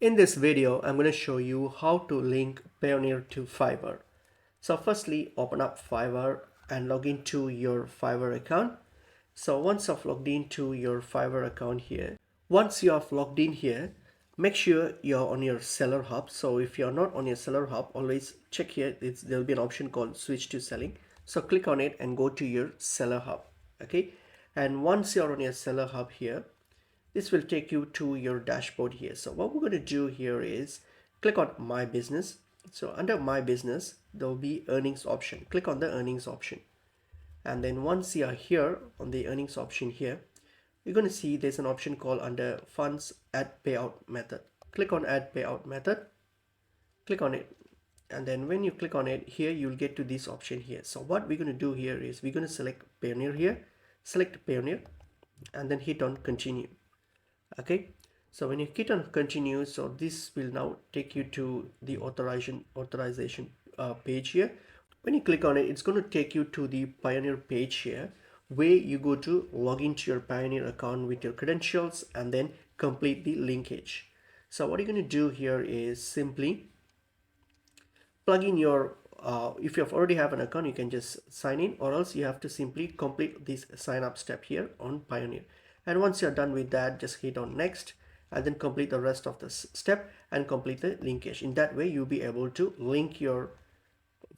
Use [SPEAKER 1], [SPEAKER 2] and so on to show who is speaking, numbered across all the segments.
[SPEAKER 1] In this video, I'm going to show you how to link Payoneer to Fiverr. So firstly, open up Fiverr and log into your Fiverr account. So once you've logged into your Fiverr account here, once you have logged in here, make sure you're on your seller hub. So if you're not on your seller hub, always check here. There'll be an option called switch to selling. So click on it and go to your seller hub. Okay. And once you're on your seller hub here, this will take you to your dashboard here. So what we're going to do here is click on my business. So under my business, there will be earnings option. Click on the earnings option. And then once you are here on the earnings option here, you're going to see there's an option called under funds add payout method. Click on add payout method, click on it. And then when you click on it here, you'll get to this option here. So what we're going to do here is we're going to select Payoneer here, select Payoneer, and then hit on continue. Okay, so when you hit on continue, so this will now take you to the authorization page here. When you click on it, it's going to take you to the Payoneer page here, where you go to log into your Payoneer account with your credentials and then complete the linkage. So what you're going to do here is simply plug in your if you have already have an account, you can just sign in, or else you have to simply complete this sign up step here on Payoneer. And once you're done with that, just hit on next and then complete the rest of this step and complete the linkage. In that way, you'll be able to link your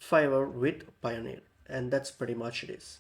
[SPEAKER 1] Fiverr with Payoneer, and that's pretty much it is.